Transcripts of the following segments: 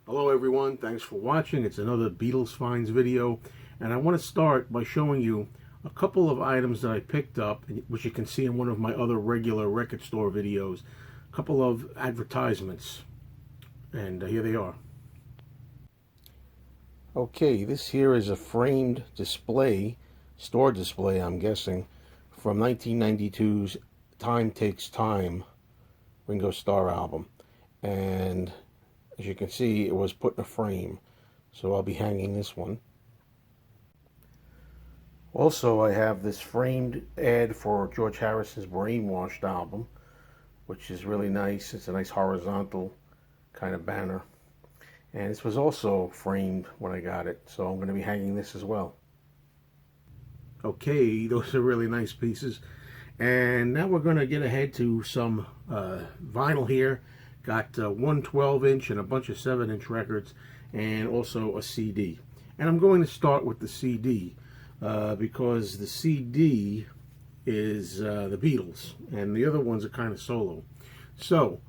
Hello everyone, thanks for watching. It's another Beatles Finds video, and I want to start by showing you a couple of items that I picked up, which you can see in one of my other regular record store videos. A couple of advertisements, and here they are. Okay, this here is a framed display, store display I'm guessing, from 1992's Time Takes Time Ringo Starr album. And as you can see, it was put in a frame, so I'll be hanging this one. Also, I have this framed ad for George Harrison's Brainwashed album, which is really nice. It's a nice horizontal kind of banner. And this was also framed when I got it, so I'm going to be hanging this as well. Okay, those are really nice pieces. And now we're going to get ahead to some vinyl here. Got one 12-inch and a bunch of 7-inch records, and also a CD. And I'm going to start with the CD because the CD is the Beatles, and the other ones are kind of solo. So,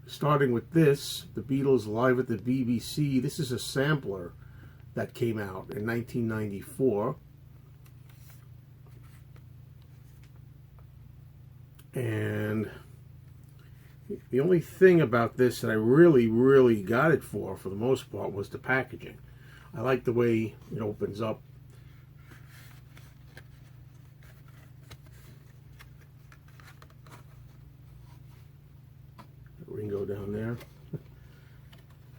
starting with this, the Beatles Live at the BBC. This is a sampler that came out in 1994. And the only thing about this that I really got it for the most part, was the packaging. I like the way it opens up. Ringo down there.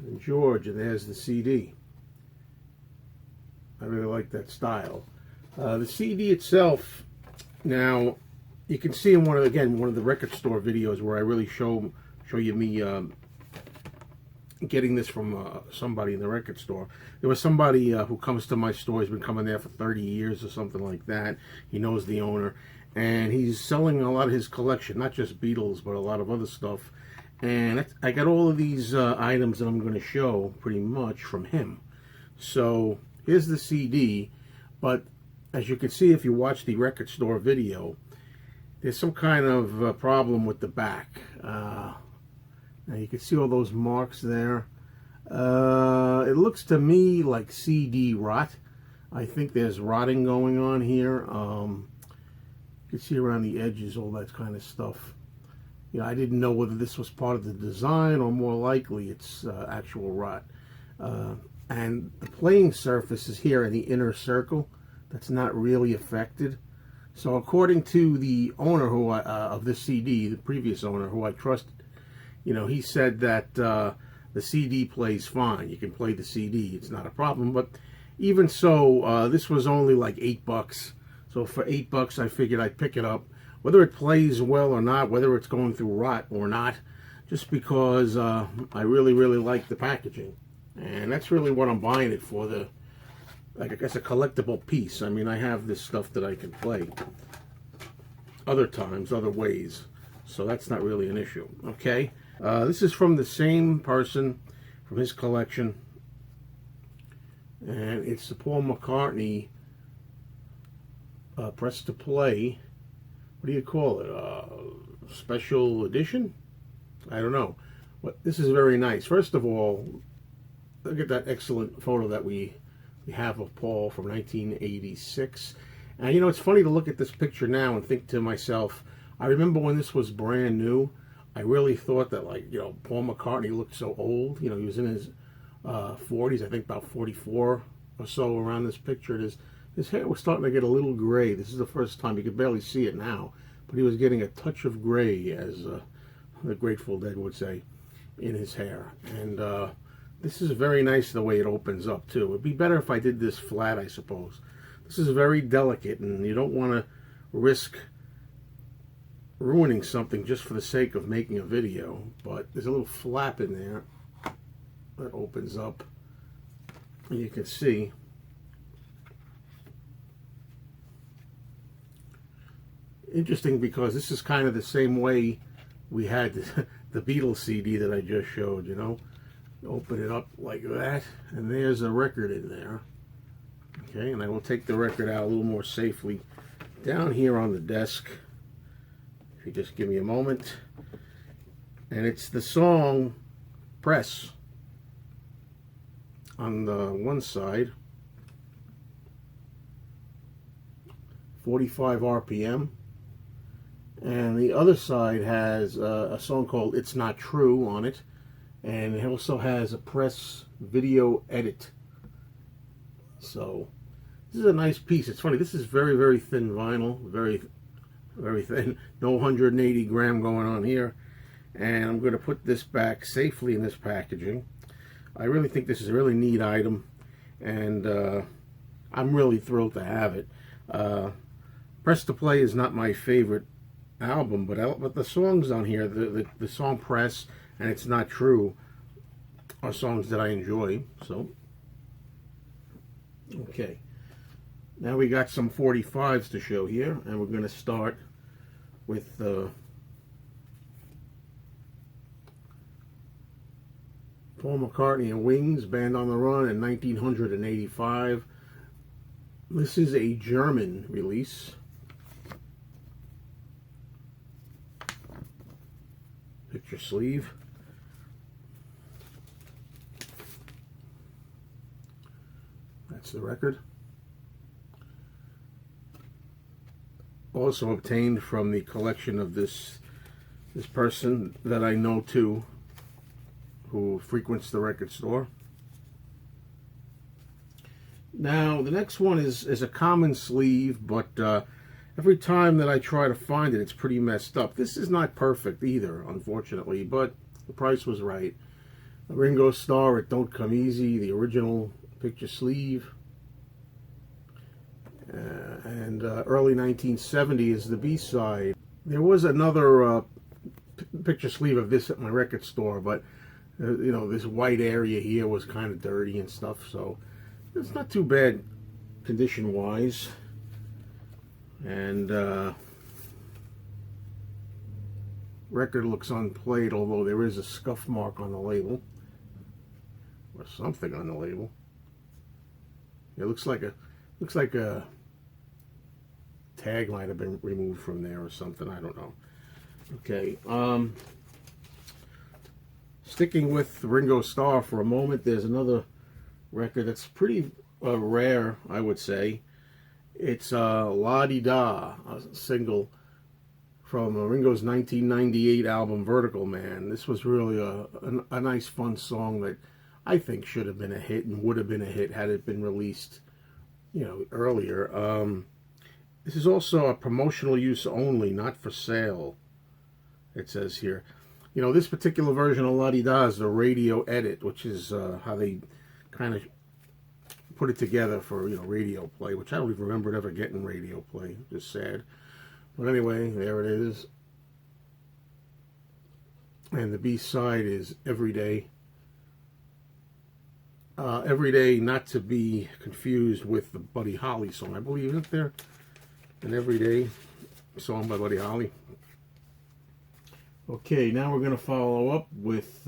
And George, and there's the CD. I really like that style. The CD itself, now, you can see in one of the record store videos where I really show you me getting this from somebody in the record store. There was somebody who comes to my store. He's been coming there for 30 years or something like that. He knows the owner, and he's selling a lot of his collection, not just Beatles, but a lot of other stuff. And I got all of these items that I'm going to show pretty much from him. So here's the CD, but as you can see if you watch the record store video, there's some kind of problem with the back. Now you can see all those marks there. It looks to me like CD rot. I think there's rotting going on here. You can see around the edges all that kind of stuff. You know, I didn't know whether this was part of the design or more likely it's actual rot. And the playing surface is here in the inner circle. That's not really affected. So according to the owner of this CD, the previous owner who I trusted, you know, he said that the CD plays fine. You can play the CD. It's not a problem. But even so, this was only like $8. So for $8, I figured I'd pick it up, whether it plays well or not, whether it's going through rot or not, just because I really like the packaging. And that's really what I'm buying it for, I guess a collectible piece. I mean, I have this stuff that I can play other times, other ways, so that's not really an issue. Okay, this is from the same person, from his collection, and it's the Paul McCartney press to play. What do you call it? Special edition? I don't know. But this is very nice. First of all, look at that excellent photo that we have of Paul from 1986. And you know, it's funny to look at this picture now and think to myself, I remember when this was brand new, I really thought that, like, you know, Paul McCartney looked so old. You know, he was in his 40s, I think about 44 or so around this picture. His hair was starting to get a little gray. This is the first time, you could barely see it now, but he was getting a touch of gray, as the Grateful Dead would say, in his hair. And this is very nice the way it opens up too. It'd be better if I did this flat, I suppose. This is very delicate, and you don't want to risk ruining something just for the sake of making a video. But there's a little flap in there that opens up, and you can see. Interesting, because this is kind of the same way we had the Beatles CD that I just showed, you know. Open it up like that, and there's a record in there. Okay, and I will take the record out a little more safely down here on the desk. If you just give me a moment. And it's the song Press. on the one side, 45 RPM, and the other side has a song called It's Not True on it, and it also has a press video edit. So this is a nice piece. It's funny, this is very, very thin vinyl, very, very thin, no 180 gram going on here, and I'm going to put this back safely in this packaging. I really think this is a really neat item, and I'm really thrilled to have it. Press to Play is not my favorite album, but the songs on here, the song Press and It's Not True, are songs that I enjoy. So, okay, now we got some 45s to show here, and we're going to start with Paul McCartney and Wings, Band on the Run in 1985. This is a German release. Picture sleeve. That's the record. Also obtained from the collection of this person that I know too, who frequents the record store. Now the next one is a common sleeve, but every time that I try to find it, it's pretty messed up. This is not perfect either, unfortunately, but the price was right. A Ringo Starr, It Don't Come Easy, the original picture sleeve. And early 1970 is the B-side. There was another picture sleeve of this at my record store, but you know, this white area here was kind of dirty and stuff, so it's not too bad condition-wise. And record looks unplayed, although there is a scuff mark on the label, or something on the label. It looks like a tag might have been removed from there or something. I don't know. Okay. Sticking with Ringo Starr for a moment, there's another record that's pretty rare, I would say. It's La Di Da, a single from Ringo's 1998 album Vertical Man. This was really a nice, fun song that I think should have been a hit and would have been a hit had it been released, you know, earlier. This is also a promotional use only, not for sale, it says here. You know, this particular version of La Di Da is the radio edit, which is how they kind of put it together for, you know, radio play, which I don't even remember ever getting radio play. Just sad. But anyway, there it is. And the B-side is Everyday. Everyday, not to be confused with the Buddy Holly song. I believe, isn't there an Everyday song by Buddy Holly? Okay, now we're going to follow up with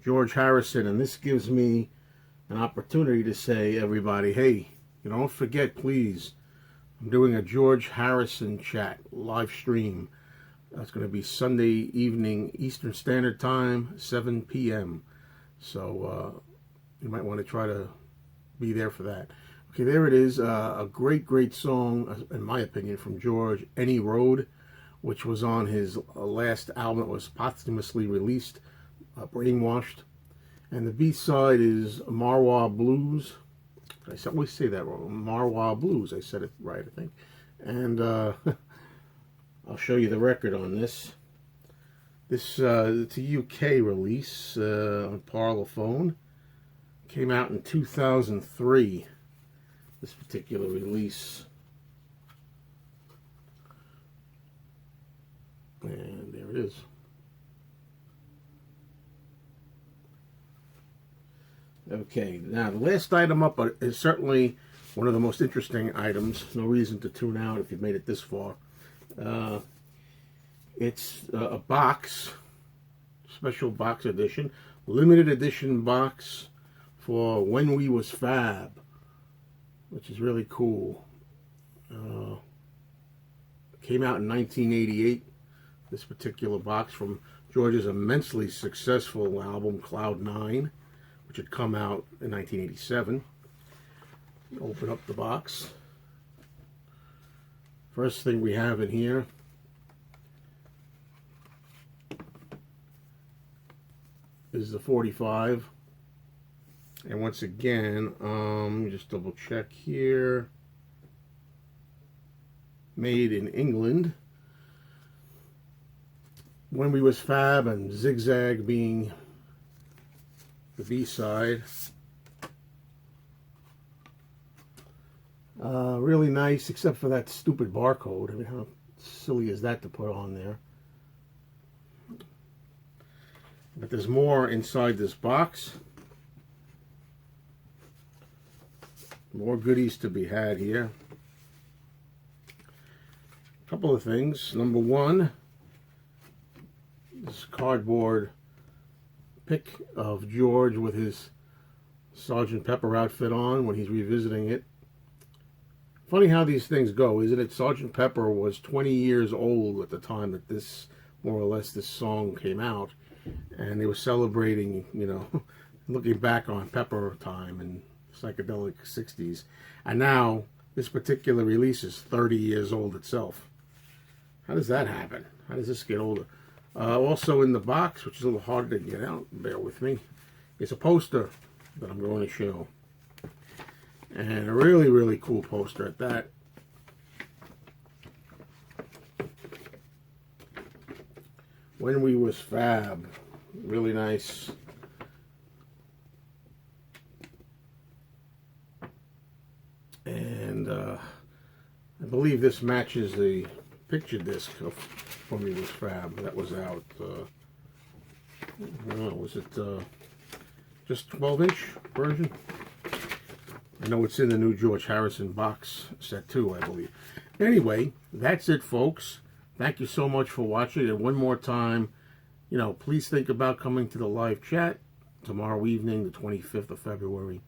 George Harrison, and this gives me an opportunity to say, everybody, hey, you don't forget, please, I'm doing a George Harrison chat live stream. That's going to be Sunday evening Eastern Standard Time, 7 p.m. So you might want to try to be there for that. Okay, there it is. A great, great song, in my opinion, from George, Any Road, which was on his last album. It was posthumously released, Brainwashed. And the B-side is Marwa Blues. I always say that wrong. Marwa Blues. I said it right, I think. And I'll show you the record on this. It's a UK release on Parlophone. Came out in 2003, this particular release. And there it is. Okay, now the last item up is certainly one of the most interesting items. No reason to tune out if you've made it this far. It's a box, special box edition, limited edition box for When We Was Fab, which is really cool. Came out in 1988, this particular box from George's immensely successful album Cloud 9, which had come out in 1987. Open up the box. First thing we have in here is the 45. And once again, just double check here. Made in England. When We Was Fab and Zigzag being the B-side. Really nice, except for that stupid barcode. I mean, how silly is that to put on there? But there's more inside this box. More goodies to be had here. A couple of things. Number one, this cardboard pic of George with his Sgt. Pepper outfit on when he's revisiting it. Funny how these things go, isn't it? Sgt. Pepper was 20 years old at the time that this, more or less, this song came out. And they were celebrating, you know, looking back on Pepper time and psychedelic 60s. And now, this particular release is 30 years old itself. How does that happen? How does this get older? Also in the box, which is a little harder to get out, bear with me, is a poster that I'm going to show. And a really, really cool poster at that. When We Was Fab. Really nice. And I believe this matches the picture disc of When We Was Fab that was out. I don't know, was it just 12-inch version? I know it's in the new George Harrison box set too, I believe. Anyway, that's it, folks. Thank you so much for watching. And one more time, you know, please think about coming to the live chat tomorrow evening, the 25th of February,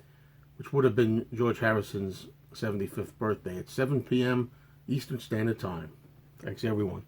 which would have been George Harrison's 75th birthday at 7 p.m. Eastern Standard Time. Thanks, everyone.